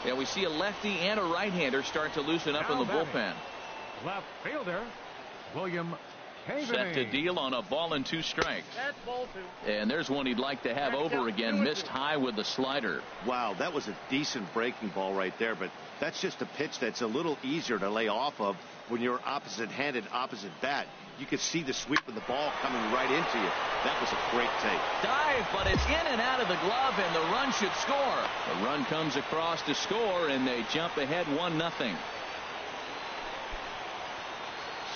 Yeah, we see a lefty and a right-hander start to loosen up in the bullpen. Left fielder, William Set to deal on a ball and 2 strikes. That's ball 2. And there's one he'd like to have over again. Missed high with the slider. Wow, that was a decent breaking ball right there, but that's just a pitch that's a little easier to lay off of when you're opposite-handed, opposite bat. You could see the sweep of the ball coming right into you. That was a great take. Dive, but it's in and out of the glove, and the run should score. The run comes across to score, and they jump ahead 1-0.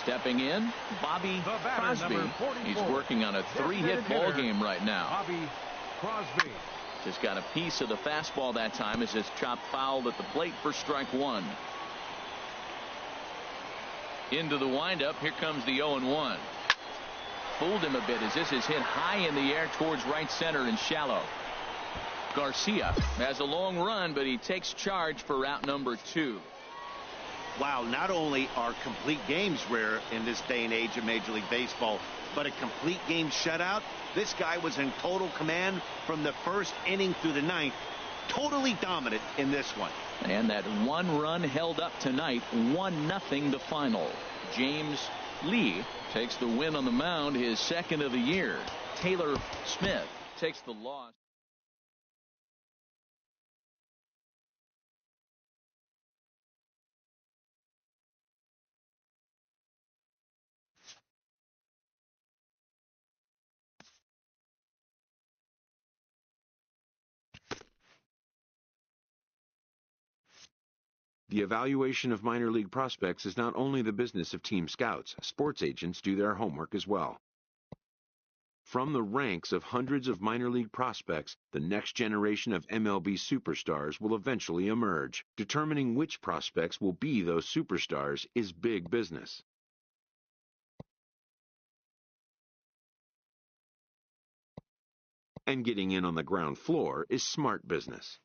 Stepping in, Bobby Crosby. He's working on a 3-hit ball game right now. Bobby Crosby. Just got a piece of the fastball that time as it's chopped foul at the plate for strike 1. Into the windup. Here comes the 0-1. Fooled him a bit as this is hit high in the air towards right center and shallow. Garcia has a long run, but he takes charge for route number 2. Wow, not only are complete games rare in this day and age of Major League Baseball, but a complete game shutout. This guy was in total command from the first inning through the 9th. Totally dominant in this one. And that 1 run held up tonight. 1-0 the final. James Lee takes the win on the mound, his 2nd of the year. Taylor Smith takes the loss. The evaluation of minor league prospects is not only the business of team scouts. Sports agents do their homework as well. From the ranks of hundreds of minor league prospects, the next generation of MLB superstars will eventually emerge. Determining which prospects will be those superstars is big business. And getting in on the ground floor is smart business.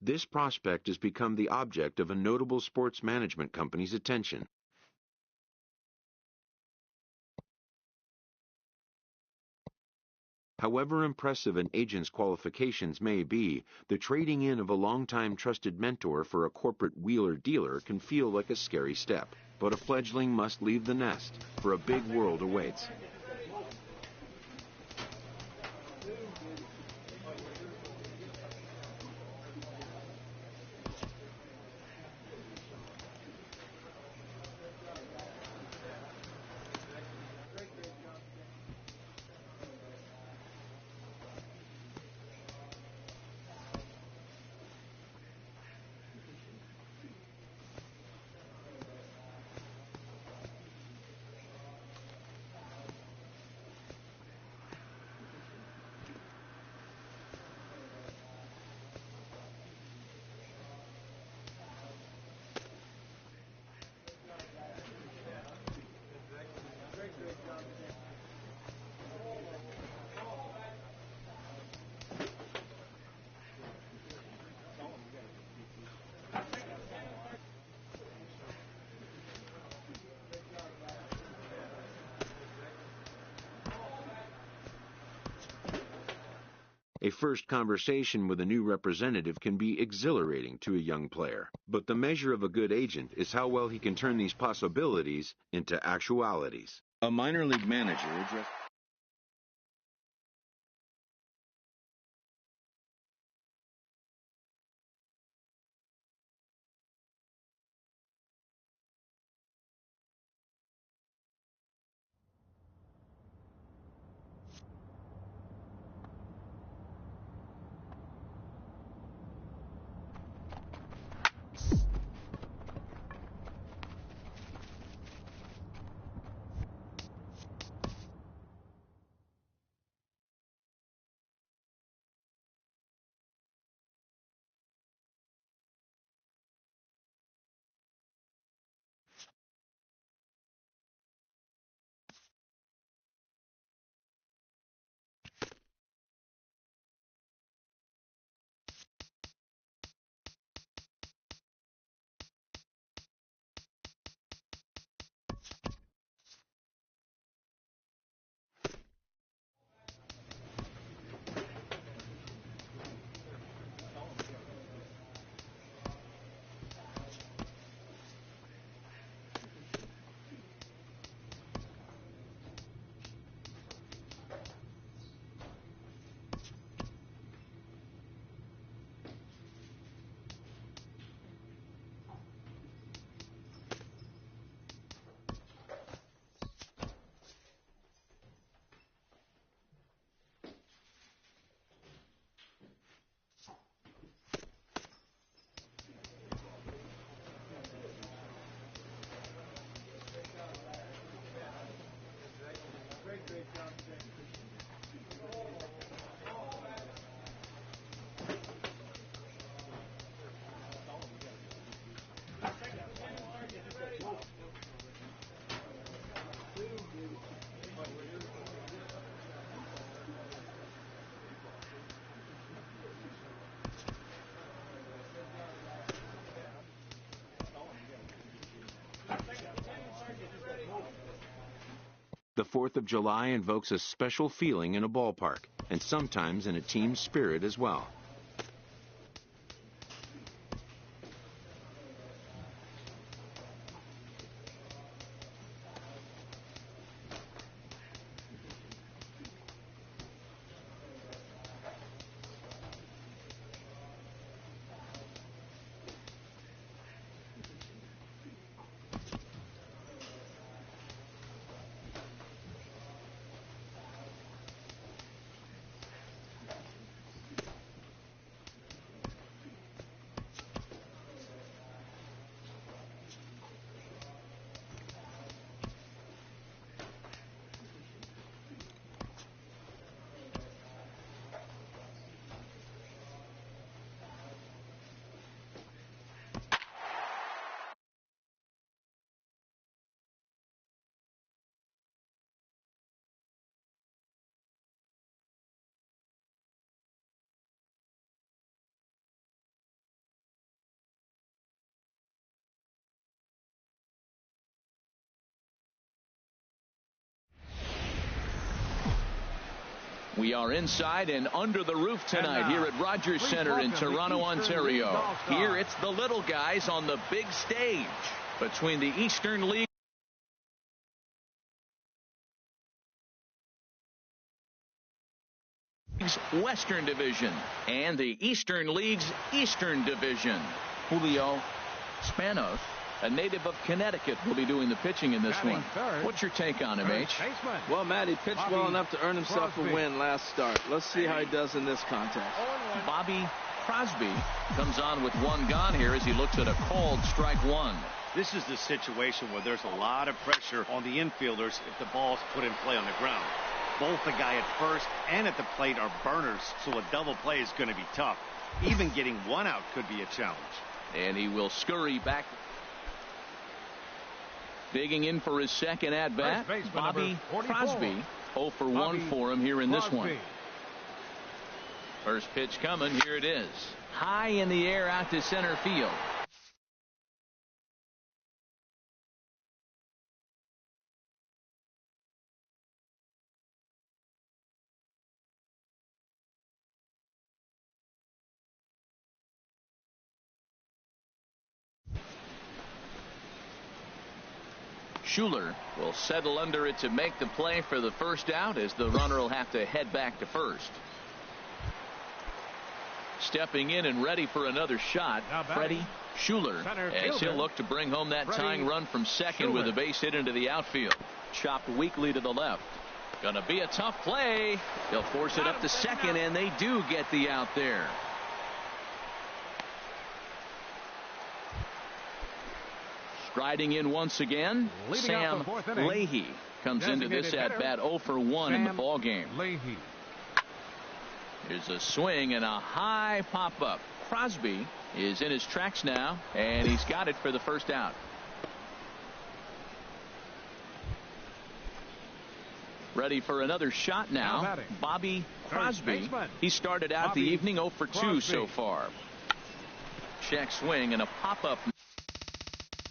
This prospect has become the object of a notable sports management company's attention. However impressive an agent's qualifications may be, the trading in of a longtime trusted mentor for a corporate wheeler-dealer can feel like a scary step. But a fledgling must leave the nest, for a big world awaits. A first conversation with a new representative can be exhilarating to a young player, but the measure of a good agent is how well he can turn these possibilities into actualities. A minor league manager addressed... The 4th of July invokes a special feeling in a ballpark, and sometimes in a team spirit as well. We are inside and under the roof tonight here at Rogers Center in Toronto, Ontario. Here it's the little guys on the big stage between the Eastern League Western Division and the Eastern League's Eastern Division. Julio Spanos, a native of Connecticut, will be doing the pitching in this one. What's your take on him, H? Well, Matt, he pitched well enough to earn himself a win last start. Let's see how he does in this contest. Bobby Crosby comes on with one gone here as he looks at a called strike one. This is the situation where there's a lot of pressure on the infielders if the ball's put in play on the ground. Both the guy at first and at the plate are burners, so a double play is going to be tough. Even getting one out could be a challenge. And he will scurry back. Digging in for his second at-bat, Bobby Crosby. 0 for 1 for him here in this one. First pitch coming. Here it is. High in the air out to center field. Schuler will settle under it to make the play for the first out as the runner will have to head back to first. Stepping in and ready for another shot, Freddie Schuler, as he'll look to bring home that tying run from second with a base hit into the outfield. Chopped weakly to the left. Gonna be a tough play. They'll force it up to second, and they do get the out there. Striding in once again, Sam Leahy comes into this at bat 0 for 1 in the ball game. Here's a swing and a high pop up. Crosby is in his tracks now, and he's got it for the first out. Ready for another shot now, Bobby Crosby. He started out the evening 0 for 2 so far. Check swing and a pop up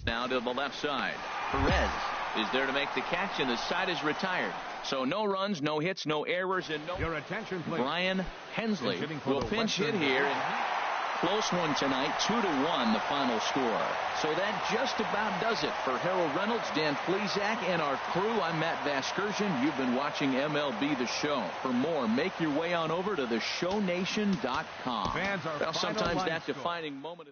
now to the left side. Perez is there to make the catch, and the side is retired. So no runs, no hits, no errors, and no. Your attention, please. Brian Hensley will pinch hit here. Close one tonight, 2-1 the final score. So that just about does it for Harold Reynolds, Dan Flezak, and our crew. I'm Matt Vasgersian. You've been watching MLB The Show. For more, make your way on over to theshownation.com. Well, sometimes that defining moment.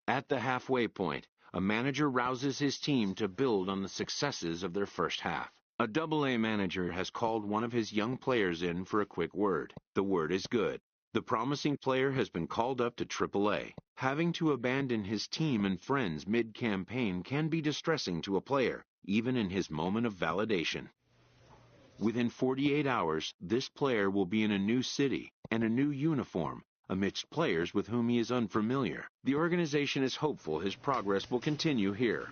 At the halfway point, a manager rouses his team to build on the successes of their first half. A Double-A manager has called one of his young players in for a quick word. The word is good. The promising player has been called up to Triple-A. Having to abandon his team and friends mid-campaign can be distressing to a player, even in his moment of validation. Within 48 hours, this player will be in a new city and a new uniform, amidst players with whom he is unfamiliar. The organization is hopeful his progress will continue here.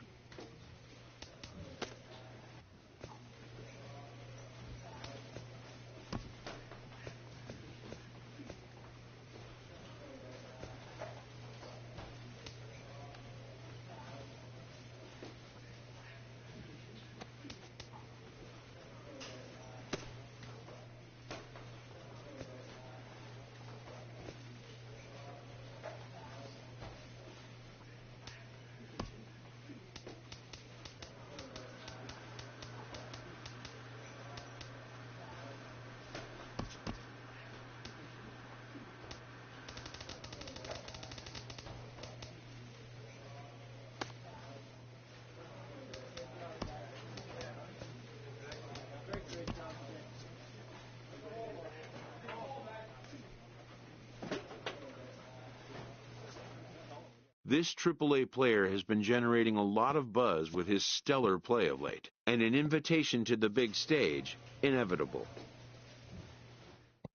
This AAA player has been generating a lot of buzz with his stellar play of late, and an invitation to the big stage inevitable.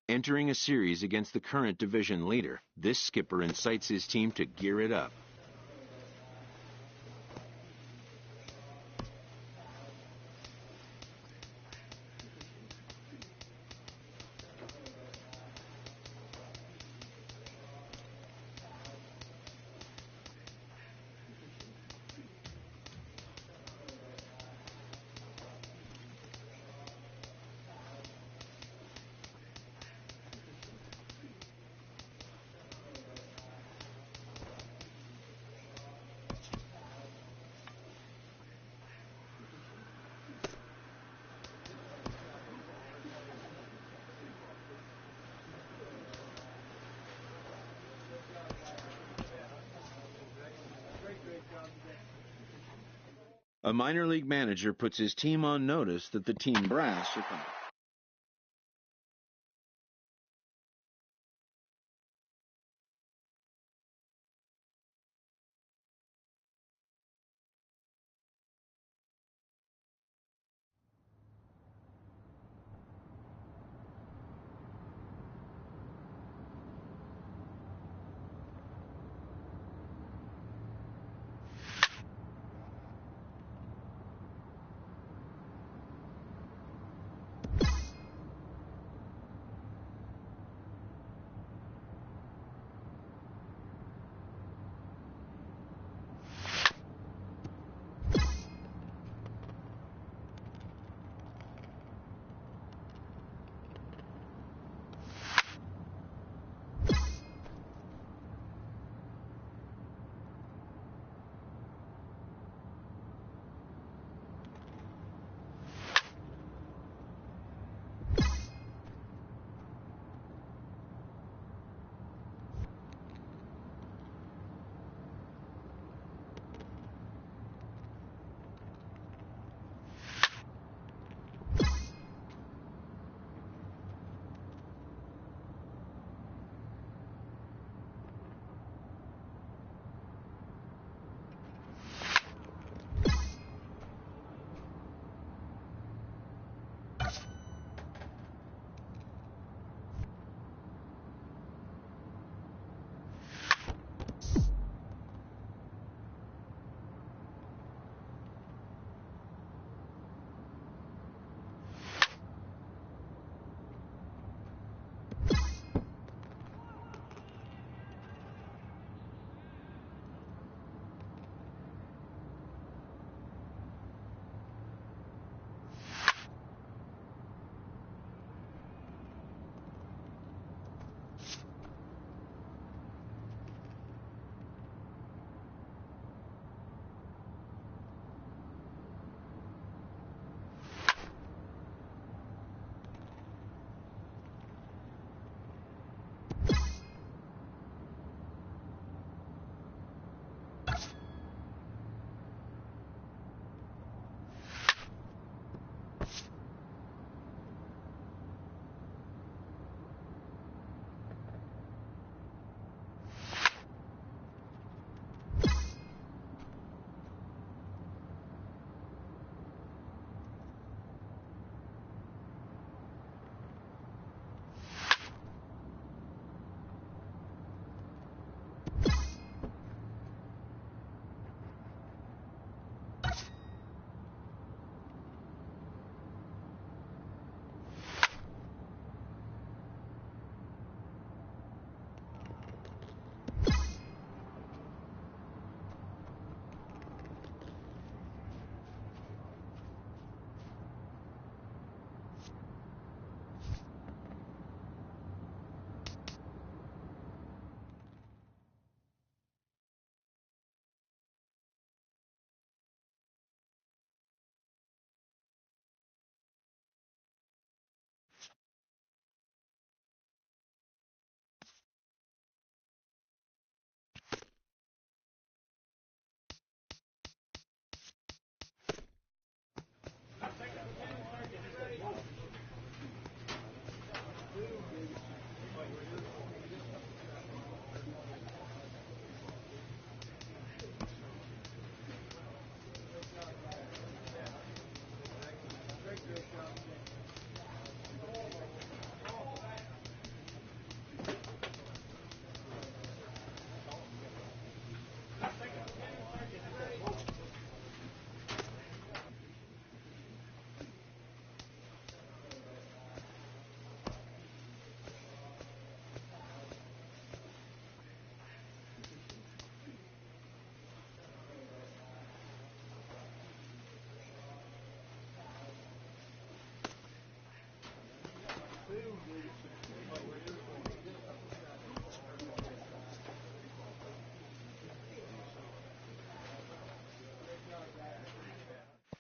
Entering a series against the current division leader, this skipper incites his team to gear it up. A minor league manager puts his team on notice that the team brass are coming.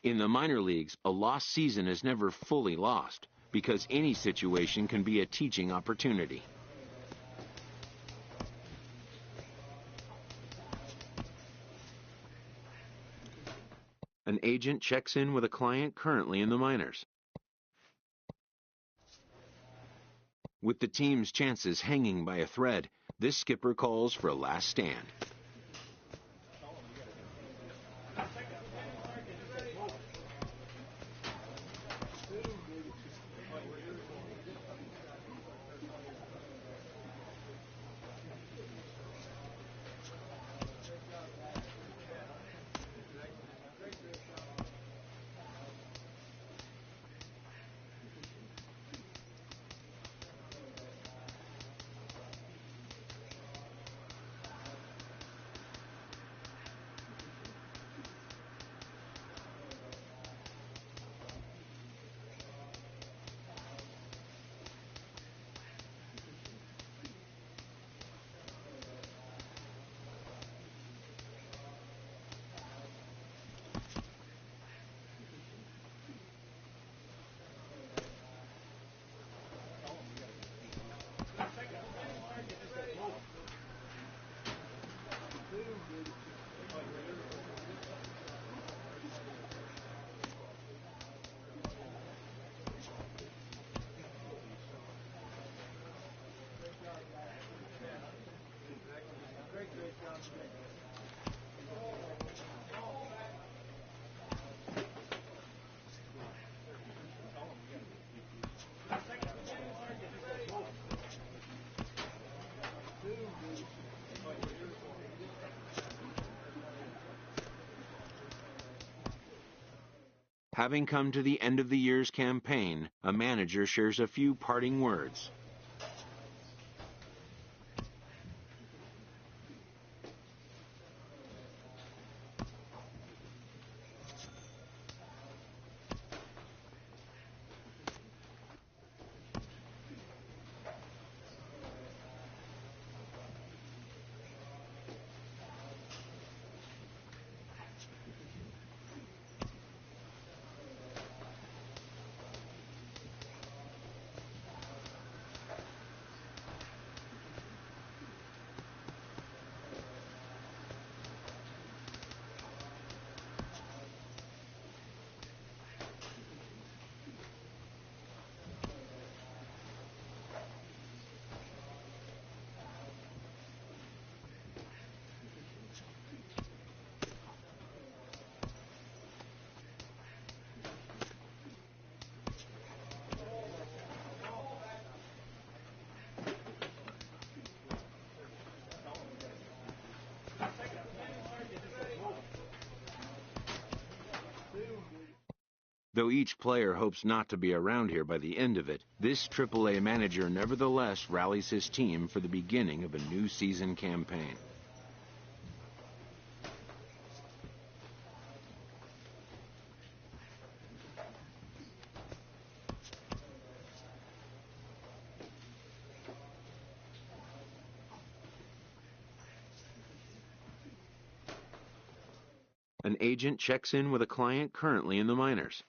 In the minor leagues, a lost season is never fully lost because any situation can be a teaching opportunity. An agent checks in with a client currently in the minors. With the team's chances hanging by a thread, this skipper calls for a last stand. Having come to the end of the year's campaign, a manager shares a few parting words. Though each player hopes not to be around here by the end of it, this AAA manager nevertheless rallies his team for the beginning of a new season campaign. An agent checks in with a client currently in the minors.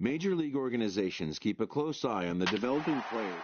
Major league organizations keep a close eye on the developing players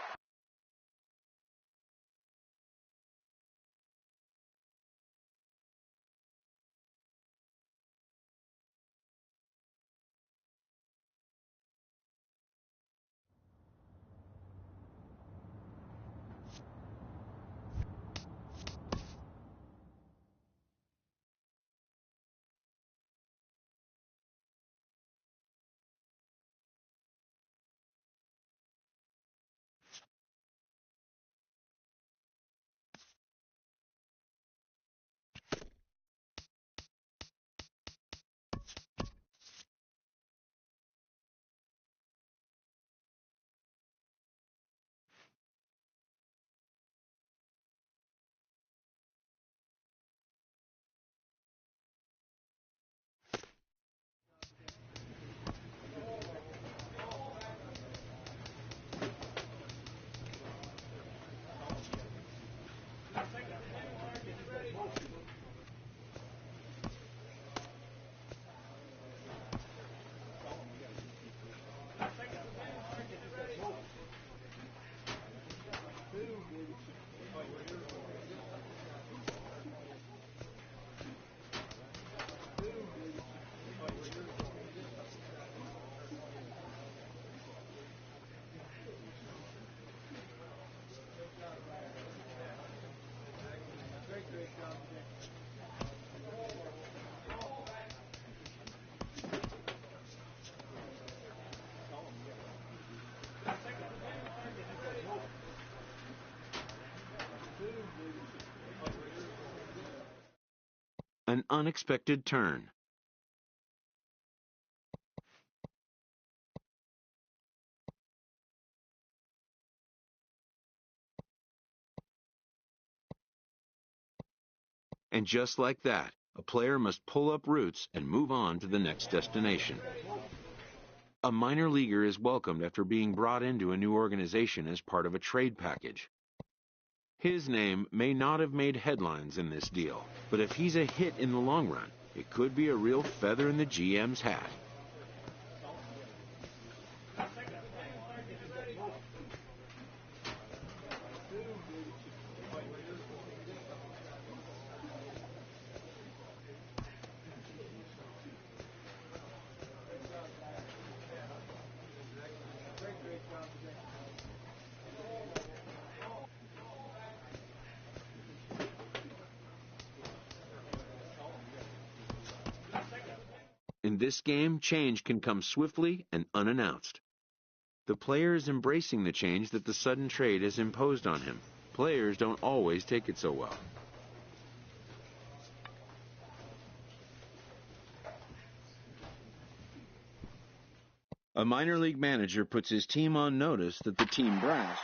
An unexpected turn. And just like that, a player must pull up roots and move on to the next destination. A minor leaguer is welcomed after being brought into a new organization as part of a trade package. His name may not have made headlines in this deal, but if he's a hit in the long run, it could be a real feather in the GM's hat. In this game, change can come swiftly and unannounced. The player is embracing the change that the sudden trade has imposed on him. Players don't always take it so well. A minor league manager puts his team on notice that the team brass